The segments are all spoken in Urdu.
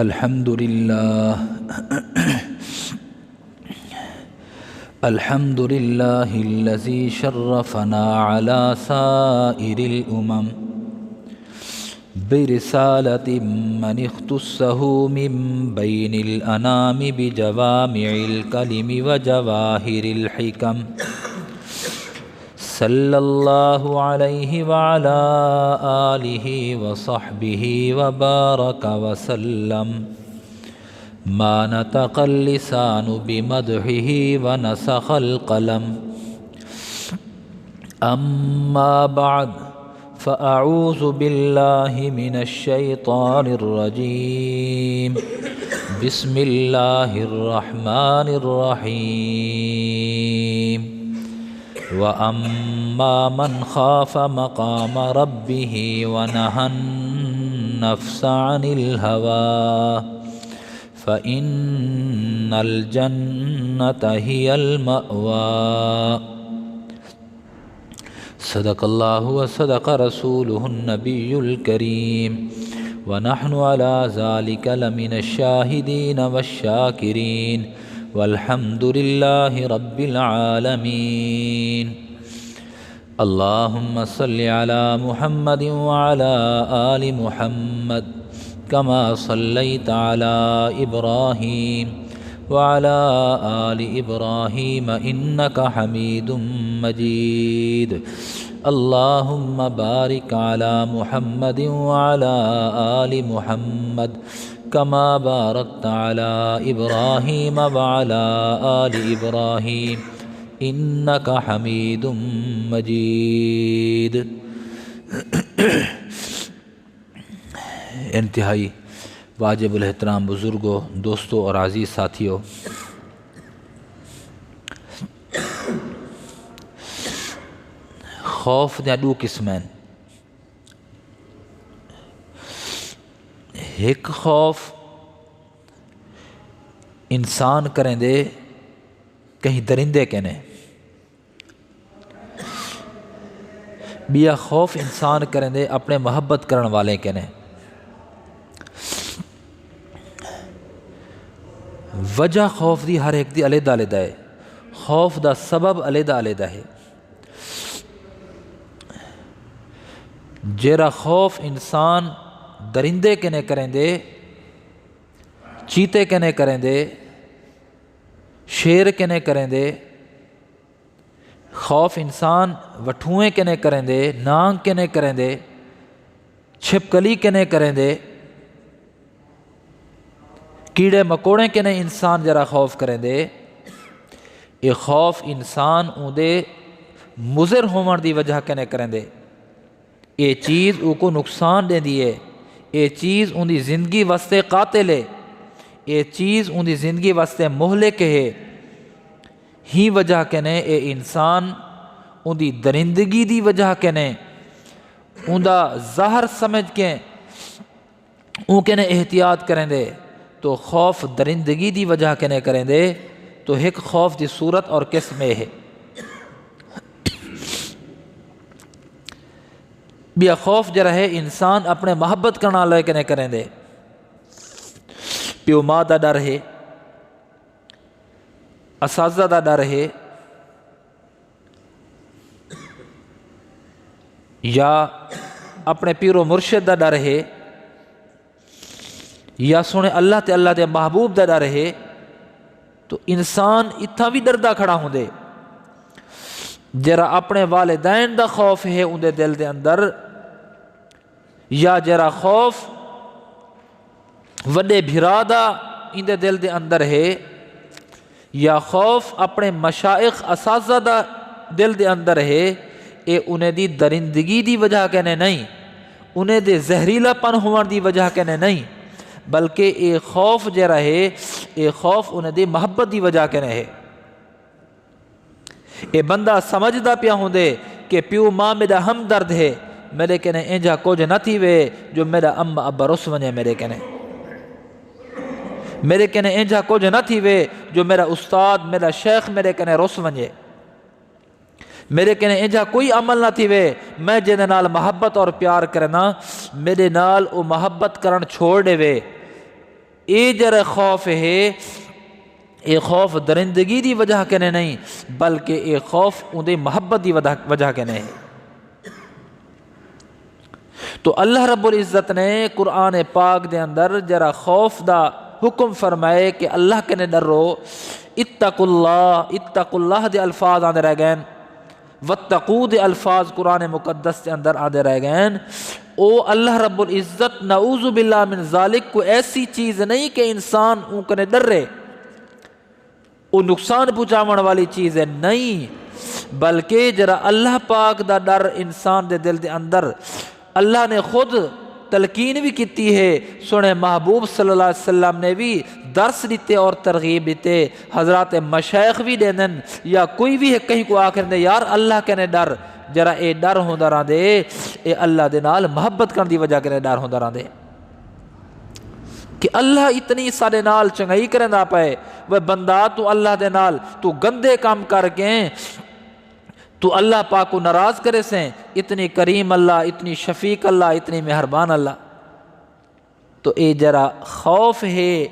الحمد لله الحمد لله الذي شرفنا على سائر الأمم برسالة من اختصه من بين الأنام بجوامع الكلم وجواهر الحكم صلى الله عليه وعلى آله وصحبه وبارك وسلم ما نطق اللسان بمدحه ونسخ القلم أما بعد فأعوذ بالله من الشيطان الرجيم بسم الله الرحمن الرحيم وأما من خاف مقام ربه ونهى النفس عن الهوى فإن الجنة هي المأوى صدق الله وصدق رسوله النبي الكريم ونحن على ذلك لمن الشاهدين والشاكرين والحمد لله رب العالمين اللهم صل على محمد وعلى آل محمد كما صليت على إبراهيم وعلى آل إبراهيم إنك حميد مجيد اللهم بارك على محمد وعلى آل محمد كما باركت على إبراهيم وعلى آل إبراهيم إنك حميد مجيد انتہائی واجب الاحترام بزرگوں، دوستوں اور عزیز ساتھیوں، خوف دیا دو قسمیں۔ ایک خوف انسان کریں دے کہیں درندے کہنے، بیا خوف انسان کریں دے اپنے محبت کرن والے کہنے۔ وجہ خوف دی ہر ایک دی علیحدہ علیحدہ ہے، خوف دا سبب علیحدہ علیحدہ ہے۔ جیرا خوف انسان درندے کنے کریں دے، چیتے کنے کریں دے، شیر کنے کریں دے، خوف انسان وٹھوئیں کنے کریں دے، نانگ کنے کریں دے، چھپکلی کنے کریں دے، کیڑے مکوڑے کنے انسان جرا خوف کریں دے، یہ خوف انسان اون دے مضر ہومن دی وجہ کنے کریں دے، یہ چیز او کو نقصان دے دیئے، یہ چیز ان دی زندگی واسطے قاتل ہے، یہ چیز ان دی زندگی واسطے مہلک ہے، ہی وجہ کنے اے انسان ان دی درندگی دی وجہ کنے ان دا ظاہر سمجھ کے ان کنے احتیاط کریں دے، تو خوف درندگی دی وجہ کنے کریں دے تو ایک خوف دی صورت اور قسم ہے۔ بیا خوف جرا ہے انسان اپنے محبت کرنا لے کنے کریں دے، پیو ماں دا ڈر ہے، اساتذہ دا ڈر ہے، یا اپنے پیر و مرشد دا ڈر ہے، یا سونے اللہ تے محبوب دا ڈر ہے، تو انسان اتھا بھی ڈردہ کھڑا ہوں دے۔ جرا اپنے والدین دا خوف ہے ان دے دل دے اندر، یا جرا خوف وڈے بھرا دا ان دے دل دے اندر ہے، یا خوف اپنے مشائخ اساتذہ دا دل دے اندر ہے، اے انہیں دی درندگی دی وجہ کہنے نہیں، انہیں دے زہریلا پن ہونے دی وجہ کہنے نہیں، بلکہ اے خوف جرا ہے، اے خوف انہیں دی محبت دی وجہ کہنے ہے۔ اے بندہ سمجھدا پیا ہوں دے کہ پیو ماں میرا ہمدرد ہے، میرے کہنے انجا کچھ نہ تھی وے جو میرا اما ابا رس ونجے، میرے کہنے انجا کچھ نہ تھی وے جو میرا استاد میرا شیخ میرے کہنے رس ونجے، میرے کہنے انجا کوئی عمل نہ تھی وے میں جے نال محبت اور پیار کرنا میرے نال او محبت کرن چھوڑ دے وے اے جرا خوف ہے اے خوف درندگی دی وجہ کنے نہیں بلکہ اے خوف اندے محبت دی وجہ کنے ہے۔ تو اللہ رب العزت نے قرآن پاک دے اندر جرا خوف دا حکم فرمائے کہ اللہ کنے ڈرو، اتقوا اللہ دے الفاظ آندے رہ گئے، واتقوا دے الفاظ قرآن مقدس کے اندر آدھے رہ گئے۔ او اللہ رب العزت نعوذ باللہ من ذالک کو ایسی چیز نہیں کہ انسان اون کنے ڈر رہے، او نقصان پہنچاون والی چیز ہے نہیں، بلکہ جرا اللہ پاک دا ڈر انسان دے دل دے اندر اللہ نے خود تلقین بھی کیتی ہے، سنے محبوب صلی اللہ علیہ وسلم نے بھی درس دیتے اور ترغیب دیتے، حضرات مشائخ بھی دینن یا کوئی بھی ہے کہیں کو آخر دے یار اللہ کنے ڈر، جرا اے ڈر ہوندا رہن دے، اے اللہ دے نال محبت کرن دی وجہ کنے ڈر ہوندا رہن دے کہ اللہ اتنی سارے نال چنگائی کرن دا پائے، وہ بندہ تو اللہ دے نال تو گندے کام کر کے تو اللہ پاک کو ناراض کرے سے، اتنی کریم اللہ، اتنی شفیق اللہ، اتنی مہربان اللہ۔ تو اے جرا خوف ہے،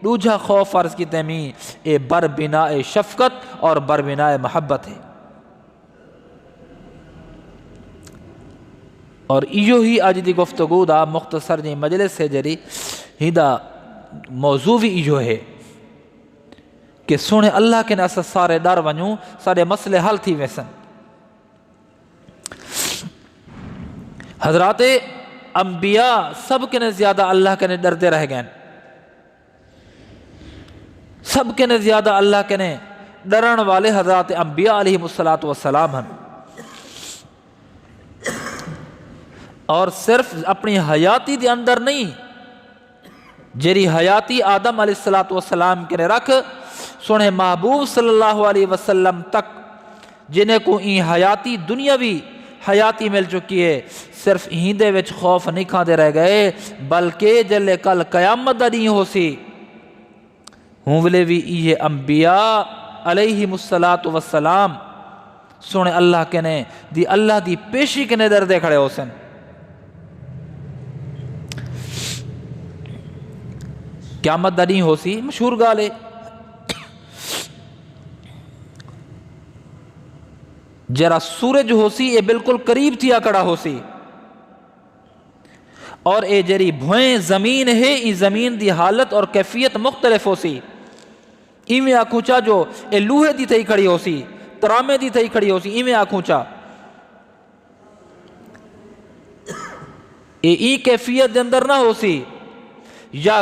دوجھا خوف عرض کی تیمی اے بر بنا شفقت اور بر بنا محبت ہے، اور ایو ہی اج دی گفتگو دا مختصر جی مجلس ہے جری ہیدا موضوع بھی ایو ہے کہ سونے اللہ کے ناس سارے ڈر ونوں سارے مسئلے حل تھی ویسن۔ حضرات انبیاء سب کے نے زیادہ اللہ کے نے ڈرتے رہ گئے، سب کے نے زیادہ اللہ کے نے ڈرن والے حضرات انبیاء علیہ السلام ہیں، اور صرف اپنی حیاتی دے اندر نہیں، جری حیاتی آدم علیہ السلام کے نے رکھ سونے محبوب صلی اللہ علیہ وسلم تک جنہیں کو این حیاتی دنیاوی حیاتی مل چکی ہے، صرف ہین دے وچ خوف نہیں کھاندے رہ گئے بلکہ جلے کل قیامت دا نہیں ہو سی ہوں ویلے بھی یہ انبیاء علیہ السلام سونے اللہ کے نے دی اللہ دی پیشی کے نے دردے کھڑے ہو سن۔ قیامت دا نہیں ہو سی مشہور گالے جرا سورج ہو سی اے بالکل قریب تھیا کڑا ہو سی، اور اے جری بھوئیں زمین ہے ای زمین دی حالت اور کیفیت مختلف ہو سی، ایویں آنکھوں چا جو اے لوہے دی تھی کھڑی ہو سی، ترامے دی تھی کھڑی ہو سی، ایویں آنکھوں چا ای کیفیت دے اندر نہ ہو سی، یا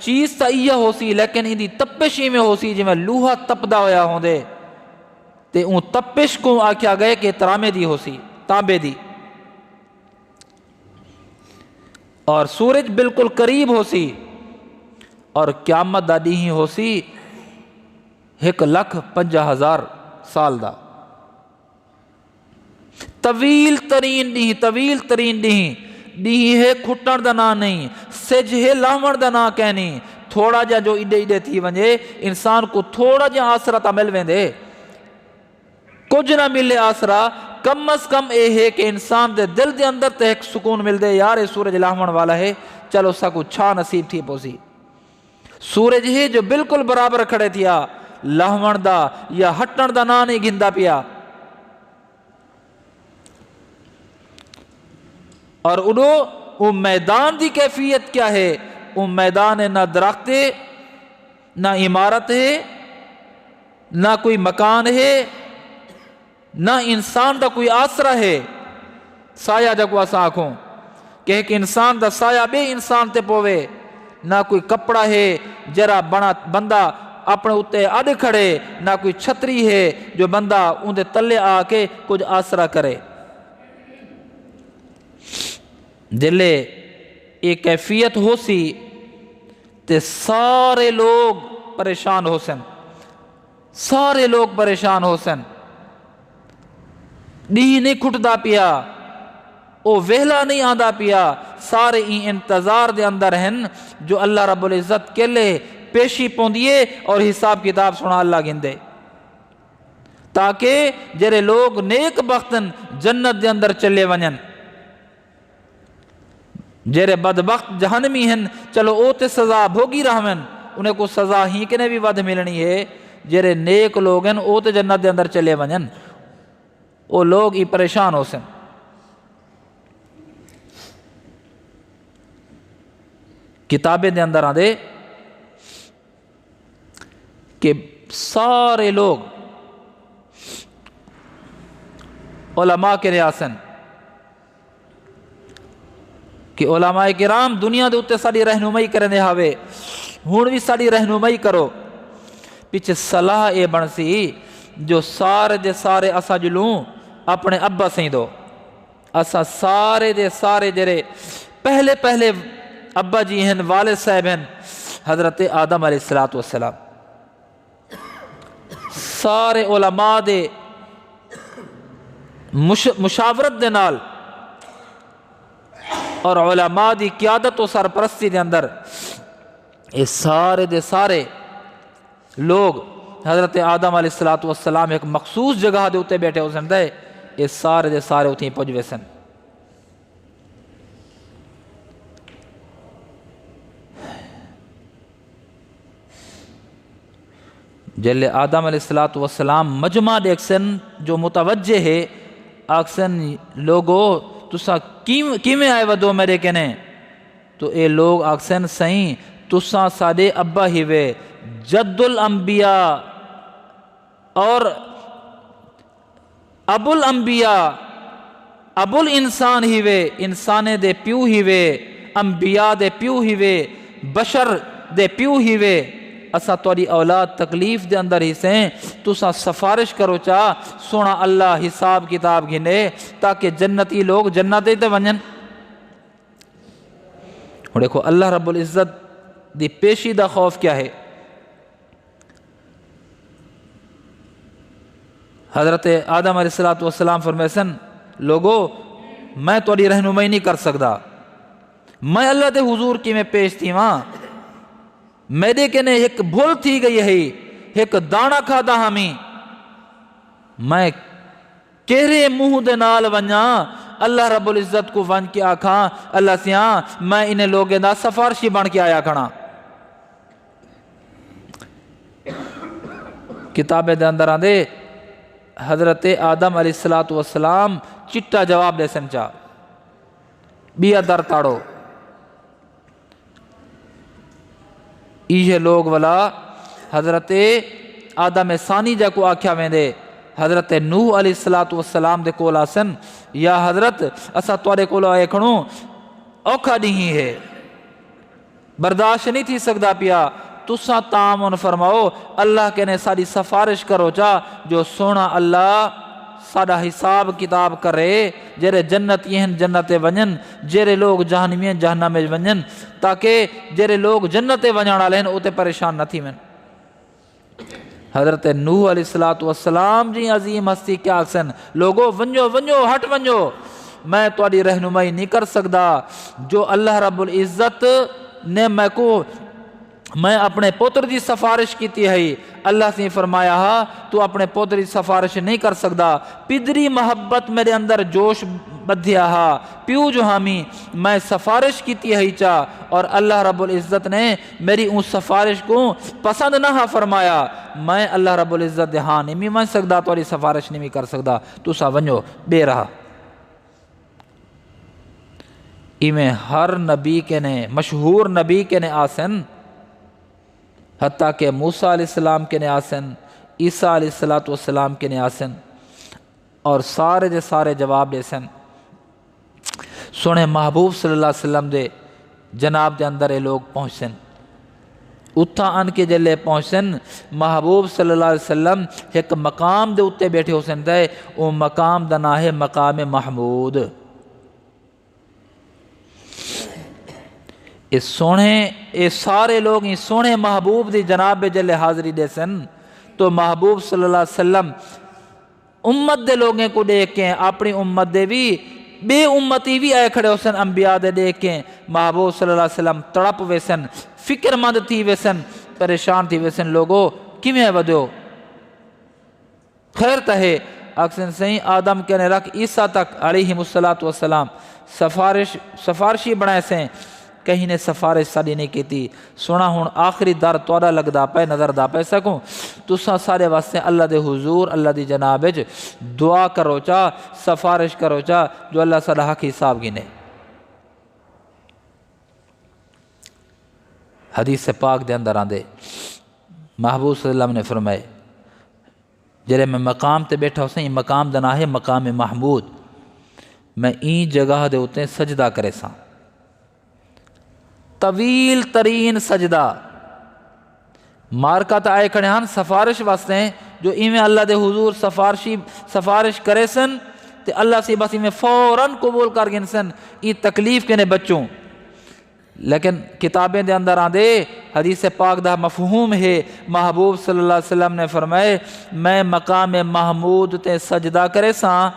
چیز تا ایہ ہو سی لیکن ای دی تپش ایویں ہو سی جی میں لوہا تپدا ہویا ہوں دے تے اون تپش کو آکھیا گئے کہ ترامے دی ہو سی، تانبے دی، اور سورج بالکل قریب ہو سی، اور قیامت دا ڈی ہی ہو سی 1,50,000 سال دا، طویل ترین ڈی ہے کھٹن دا نا نہیں، سج ہے لاون دا نا کہنی، تھوڑا جا جو ایڈے تھی ونجے انسان کو تھوڑا جا آسرا تا مل ویندے، کچھ نہ ملے آسرا، کم از کم اے ہے کہ انسان دے دل دے اندر تے ایک سکون مل دے یار اے سورج لاہون والا ہے، چلو سا کو چھا نصیب تھی پوسی، سورج ہے جو بالکل برابر کھڑے تھیا، لاہون دا یا ہٹن دا نا نہیں گھندا پیا، اور وہ میدان دی کیفیت کیا ہے، وہ میدان نہ درخت ہے، نہ عمارت ہے، نہ کوئی مکان ہے، نہ انسان دا کوئی آسرا ہے، سایہ جگو اسا آنکھوں کہ ایک انسان دا سایہ بے انسان تے پوے، نہ کوئی کپڑا ہے جرا بندہ اپنے اتے اڈ کھڑے، نہ کوئی چھتری ہے جو بندہ ان دے تلے آ کے کچھ آسرا کرے، جلے ایک کیفیت ہو سی تے سارے لوگ پریشان ہو سن، سارے لوگ پریشان ہو سن، ڈی نہیں کھٹدا پیا، او ویلا نہیں آندا پیا، سارے این انتظار دے اندر ہیں جو اللہ رب العزت کے لے پیشی پوندیے اور حساب کتاب سنا اللہ گندے، تاکہ جرے لوگ نیک بختن جنت دے اندر چلے ونجن، جڑے بدبخت جہنمی ہیں چلو او تے سزا بھوگی رہون، انہیں کو سزا ہی کنے بھی ود ملنی ہے۔ جڑے نیک لوگ ہیں او تے جنت دے اندر چلے ونجن، او لوگ ہی پریشان ہو سن۔ کتابیں دے اندر آدھے کہ سارے لوگ علماء کے ریاسن کہ علماء کرام دنیا دے اتے ساری رہنمائی کرنے ہاوے، ہون بھی ساری رہنمائی کرو۔ پیچھے صلاح اے بن سی جو سارے دے سارے اسا جلوں اپنے ابا سہیں دو، اسا سارے دے سارے جرے پہلے ابا جی ہیں، والد صاحب ہیں حضرت آدم علیہ السلام، سارے علماء دے مشاورت دے نال اور علماء دی قیادت و سرپرستی دے اندر یہ سارے دے سارے لوگ حضرت آدم علیہ السلام ایک مخصوص جگہ دے اتے بیٹھے ہو سن دے، یہ سارے دے سارے اتیں پجوے سن۔ جلے آدم علیہ السلام مجمع دیکھسن جو متوجہ ہے آکسن لوگو تسا کیویں آئے ودو میرے کنے، تو اے لوگ آکسن سہیں تسا ساڑے ابا ہی وے، جد الانبیاء اور ابو الانبیاء، ابو الانسان ہی وے، انسانے دے پیو ہی وے، انبیاء دے پیو ہی وے، بشر دے پیو ہی وے، اسا توڑی اولاد تکلیف دے اندر ہی سیں، تسا سفارش کرو چاہ سونا اللہ حساب کتاب گھنے تاکہ جنتی لوگ جنتے تے ونجن۔ اور دیکھو اللہ رب العزت دی پیشیدہ خوف کیا ہے؟ حضرت آدم علیہ السلام فرمیسن لوگو میں توڑی رہنمائی نہیں کر سکتا، میں اللہ دے حضور کی میں پیش تھی وہاں میرے کنے ایک بھول تھی گئی ہے، ایک دانا کھادا ہمیں، میں کہرے منہ دے نال ونجا اللہ رب العزت کو ون کے آکھاں اللہ سیاں میں انہیں لوگیں دا سفارشی بن کے آیا کھڑا۔ کتابیں دے اندر آندے حضرت آدم علیہ السلام چٹا جواب دے سن چاہ بیا در تاڑو، یہ لوگ والا حضرت آدم ثانی جا کو آکھیا میں دے حضرت نوح علیہ السلام دے کول آسن یا حضرت اسا توڑے کول آئے کھنوں اوکھا نہیں ہے، برداشت نہیں تھی سکتا پیا، تسا تعاون فرماؤ اللہ کے نے ساری سفارش کرو چاہ جو سونا اللہ ساڑا حساب کتاب کرے، جرے جنت یہ جنت ونجن، جرے لوگ جہنمی ہیں جہنم میں ونجن، تاکہ جرے لوگ جنت ونجانا لیں اوتے پریشان نہ تھی میں۔ حضرت نوح علیہ السلام جی عظیم ہستی کیا سن لوگو ونجو ونجو ہٹ ونجو، میں توڑی رہنمائی نہیں کر سکتا، جو اللہ رب العزت نے میں اپنے پوتر دی سفارش کیتی ہے، اللہ سے فرمایا ہا تو اپنے پوتر دی سفارش نہیں کر سکتا، پدری محبت میرے اندر جوش بدھیا ہا، پیو جو ہمیں میں سفارش کیتی ہے چاہ، اور اللہ رب العزت نے میری ان سفارش کو پسند نہ فرمایا، میں اللہ رب العزت ہاں نہیں مان سکتا، تو سفارش نہیں کر سکتا، تو سا ونجو بے رہا۔ ایمیں ہر نبی کے نے مشہور نبی کے نے آسن، حتیٰ کہ موسیٰ علیہ السلام کے نے آسن، عیسیٰ علیہ السلام کے نے آسن، اور سارے دے سارے جواب دے سن۔ سونے محبوب صلی اللہ علیہ وسلم دے جناب دے اندر لوگ پہنچن، اتھا ان کے جلے پہنچن، محبوب صلی اللہ علیہ وسلم ایک مقام دے اتے بیٹھے ہو سن دے، وہ مقام دا نام ہے مقام محمود۔ اس سونے اس سارے لوگ اس سونے محبوب دی جناب جلے حاضری دے سن، تو محبوب صلی اللہ علیہ وسلم امت دے لوگیں کو دیکھ کے اپنی امت دے بھی بے امتی بھی آئے کھڑے ہو سن، انبیاء دے دیکھ کے محبوب صلی اللہ علیہ وسلم تڑپ ویسن، فکر مند تھی ویسن، پریشان تھی ویسن، لوگو کیویں ودیو خیر تہے اکسن سہیں آدم کہنے رکھ عیسیٰ تک علیہ السلام سفارشی بنائے سیں، کہیں نے سفارش ساری نہیں کیتی۔ سونا ہون آخری در توڑا لگدا پہ نظر دا پہ سکوں، تساں سارے واسطے اللہ دے حضور اللہ دی جناب وچ دعا کرو چا، سفارش کرو چا، جو اللہ صلی حق حساب گینے۔ حدیث پاک دے اندر آندے محبوب صلی اللہ علیہ وسلم نے فرمائے جڑے میں مقام تے بیٹھا ہوں، یہ مقام دنا ہے مقام محمود، میں این جگہ دے ہوتے سجدہ کرے ساں، طویل ترین سجدہ، مارکا تا آئے کھڑے ہاں سفارش واسطے ہیں، جو ایویں اللہ دے حضور سفارش کرے سن تے اللہ سے بس ایویں فوراً قبول کر گئے سن، یہ تکلیف کنے بچوں۔ لیکن کتابیں دے اندر آندے حدیث پاک دا مفہوم ہے، محبوب صلی اللہ علیہ وسلم نے فرمائے میں مقام محمود تے سجدہ کرے ساں،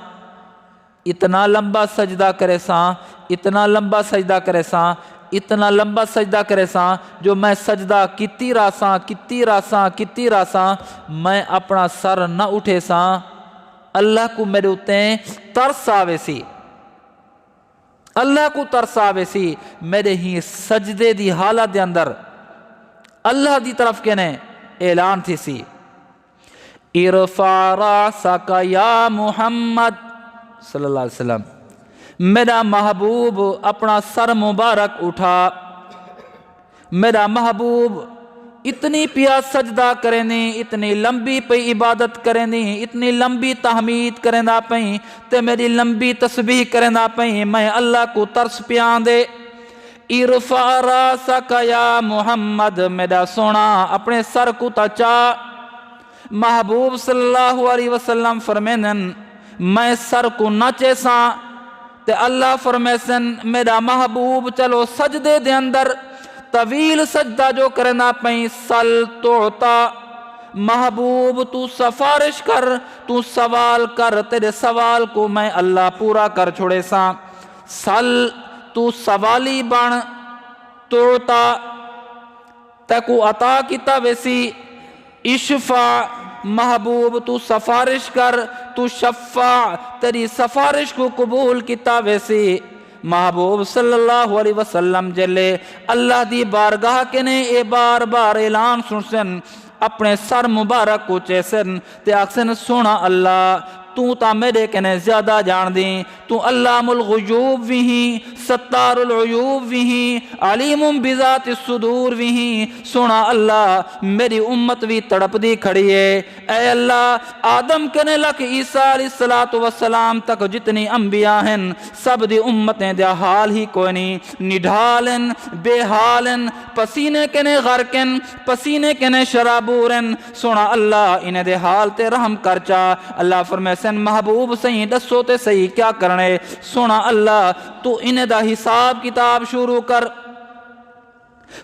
اتنا لمبا سجدہ کرے ساں، اتنا لمبا سجدہ کرے ساں، اتنا لمبا سجدہ کرے ساں، جو میں سجدہ کتی راساں میں اپنا سر نہ اٹھے ساں، اللہ کو میرے اتے ترس آوے سی، اللہ کو ترس آوے سی، میرے ہی سجدے دی حالت دے اندر اللہ دی طرف کہنے اعلان تھی سی، ارفع راسک یا محمد صلی اللہ علیہ وسلم، میرا محبوب اپنا سر مبارک اٹھا، میرا محبوب اتنی پیا سجدہ کرنے، اتنی لمبی پہ عبادت کرنے، اتنی لمبی تحمید کرنا پہیں تے میری لمبی تسبیح کرنا پہیں، میں اللہ کو ترس پیان دے، ارفع راسک یا محمد، میرا سونا اپنے سر کو تچا۔ محبوب صلی اللہ علیہ وسلم فرمینن میں سر کو نچے ساں تے اللہ فرمیسن میرا محبوب چلو سجدے دے اندر طویل سجدہ جو کرنا پہیں، سل تعطا، محبوب تو سفارش کر، تو سوال کر، تیرے سوال کو میں اللہ پورا کر چھوڑے ساں، سل تو سوالی بن، تعطا تکو عطا کیتا ویسی، اشفع محبوب تو سفارش کر، تو شفع تیری سفارش کو قبول کیتا ویسی۔ محبوب صلی اللہ علیہ وسلم جلے اللہ دی بارگاہ کے نے اے بار بار اعلان سنسن، اپنے سر مبارک کو چیسن تے آکسن سونا اللہ تو تا میرے کنے زیادہ جان دیں، تو علام الغیوب بھی ہیں، ستار العیوب بھی ہیں، علیم بذات الصدور بھی ہیں، سونا اللہ میری امت بھی تڑپ دی کھڑی ہے، اے اللہ آدم کنے لک عیسیٰ علیہ السلام تک جتنی انبیاء ہیں سب دی امتیں دیا حال ہی کوئی نہیں، نڈھالن بے حالن، پسینے کنے غرقن، پسینے کنے شرابورن، سونا اللہ انہیں دے حال تے رحم کرچا۔ اللہ فرمائے سن محبوب صحیح دسو تے صحیح کیا کرنے، سونا اللہ تو انہیں دا حساب کتاب شروع کر۔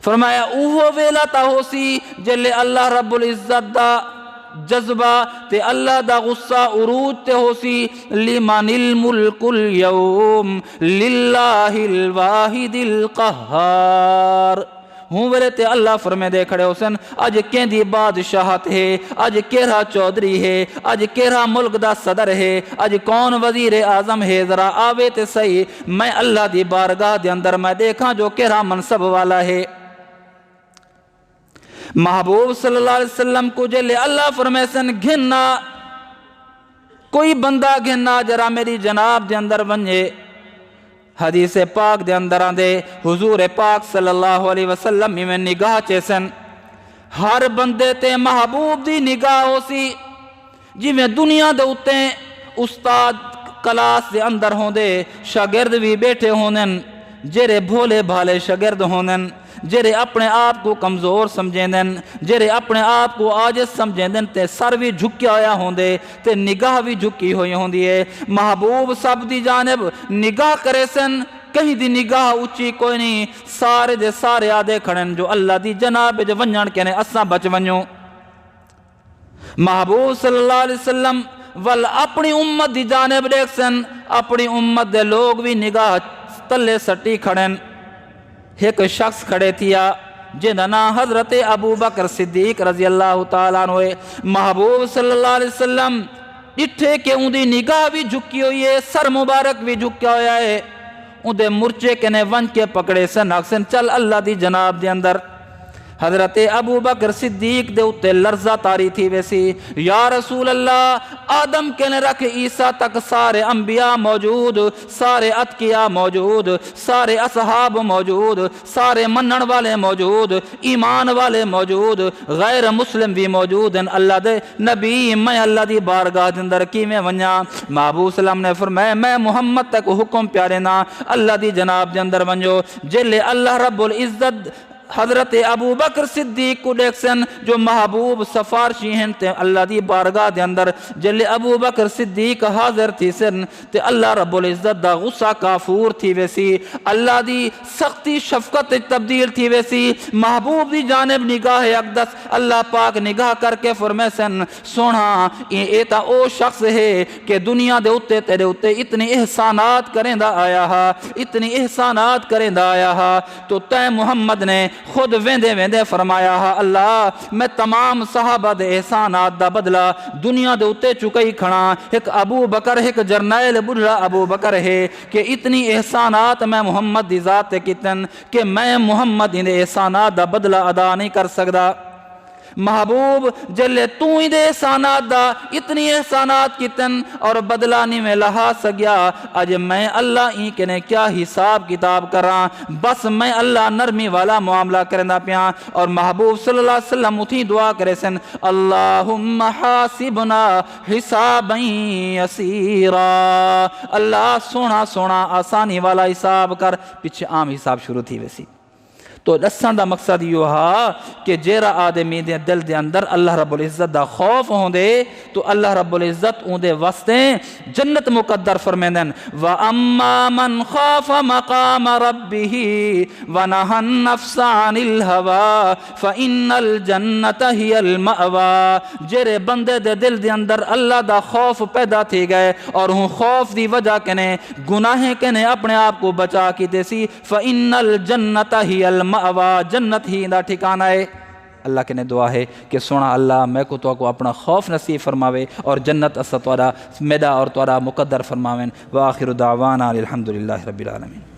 فرمایا اوہ ویلا تا ہو سی جلے اللہ رب العزت دا جذبہ تے اللہ دا غصہ عروج تے ہو سی، لمن الملک اليوم للہ الواحد القہار، ہوں ویلے تے اللہ فرمے دے کھڑے حسن اج کیندی بادشاہت ہے، اج کیرا چودھری ہے، اج کیرا ملک دا صدر ہے، اج کون وزیر اعظم ہے، ذرا آوے تے صحیح میں اللہ دی بارگاہ دے اندر میں دیکھاں جو کیرا منصب والا ہے۔ محبوب صلی اللہ علیہ وسلم کو جلے اللہ فرمے سن گھننا، کوئی بندہ گھننا جرا میری جناب دے اندر ونجے۔ حدیث پاک دے اندر آندے حضور پاک صلی اللہ علیہ وسلم میں نگاہ چیسن، ہر بندے تے محبوب دی نگاہ ہو سی، جی میں دنیا دے اتے استاد کلاس دے اندر ہوں دے شاگرد بھی بیٹھے ہونن، جیرے بھولے بھالے شاگرد ہونن، جیرے اپنے آپ کو کمزور سمجھیں، جیرے اپنے آپ کو عاجز سمجھیں تے سر بھی جھکیا ہویا ہوں دے تے نگاہ بھی جھکی ہوئی ہوں دی، محبوب سب دی جانب نگاہ کرے سن، کہیں دی نگاہ اچھی کوئی نہیں، سارے دے سارے آدھے کھڑن جو اللہ دی جناب جو ونجن کہنے اساں بچ ونجوں۔ محبوب صلی اللہ علیہ وسلم ول اپنی امت دی جانب دیکھ سن، اپنی امت دے لوگ بھی نگاہ تلے سٹی کھڑن۔ ایک شخص کھڑے تھیا جنہا نام حضرت ابو بکر صدیق رضی اللہ تعالیٰ عنہ، محبوب صلی اللہ علیہ وسلم ڈٹھے کہ اندی نگاہ بھی جھکی ہوئی ہے، سر مبارک بھی جھکیا ہویا ہے، اندے مرچے کنے ونج کے پکڑے سن آکسن چل اللہ دی جناب دے اندر۔ حضرت ابو بکر صدیق دے اتے لرزہ تاری تھی ویسی، یا رسول اللہ آدم کے نے رکھ عیسیٰ تک سارے انبیاء موجود، سارے اتقیاء موجود، سارے اصحاب موجود، سارے منن والے موجود، ایمان والے موجود، غیر مسلم بھی موجود ہیں، اللہ دے نبی میں اللہ دی بارگاہ دے اندر کی میں ونیا؟ محبوب سلام نے فرمایا میں محمد تک حکم پیارے نا اللہ دی جناب دے اندر ونجو۔ جلے اللہ رب العزت حضرت ابو بکر صدیق کو دیکھسن جو محبوب سفارشی ہیں تے اللہ دی بارگاہ دے اندر، جلے ابو بکر صدیق حاضر تھی سن تے اللہ رب العزت دا غصہ کافور تھی ویسی، اللہ دی سختی شفقت تبدیل تھی ویسی، محبوب دی جانب نگاہ اقدس اللہ پاک نگاہ کر کے فرمائے سن سونا اے تا او شخص ہے کہ دنیا دے اتے تیرے اتے اتنے احسانات کریں دا آیا ہا، اتنے احسانات کریں دا آیا ہا، تو تے محمد نے خود ویندے ویندے فرمایا ہا اللہ میں تمام صحابہ دے احسانات دا بدلہ دنیا دے اتے چکئی کھڑا، ایک ابو بکر ایک جرنیل بڑھا ابو بکر ہے کہ اتنی احسانات میں محمد دی ذات کتن کہ میں محمد ان احسانات دا بدلہ ادا نہیں کر سکتا۔ محبوب جلے تو ہی دے احسانات دا اتنی احسانات کتن اور بدلہ نہیں میں لہا سگیا، اج میں اللہ ہی کنے کیا حساب کتاب کراں، بس میں اللہ نرمی والا معاملہ کرنا پیاں۔ اور محبوب صلی اللہ علیہ وسلم اتھی دعا کرے سن اللہم حاسبنا حسابا یسیرا، اللہ سونا سونا آسانی والا حساب کر، پیچھے عام حساب شروع تھی ویسی۔ تو دسن دا مقصد یہ ہا کہ جیرا آدمی دے دل دے اندر اللہ رب العزت دا خوف ہوں دے تو اللہ رب العزت اون دے واسطے جنت مقدر فرمیندن وَأَمَّا مَنْ خَافَ مَقَامَ رَبِّهِ وَنَهَى النَّفْسَ عَنِ الْهَوَىٰ فَإِنَّ الْجَنَّةَ هِيَ الْمَأْوَىٰ، جیرے بندے دے دل دے اندر اللہ دا خوف پیدا تھی گئے اور ہوں خوف دی وجہ کنے گناہیں کنے اپنے آپ کو بچا کی دیسی، فَإِنَّ الْجَنَّةَ هِيَ الْمَأْوَىٰ، جنت ہی دا ٹھکانہ ہے۔ اللہ کے نے دعا ہے کہ سونا اللہ میں کو اپنا خوف نصیب فرماوے اور جنت اسا توڑا میدہ اور توڑا مقدر فرماویں۔ وآخر دعوانا الحمدللہ رب العالمین۔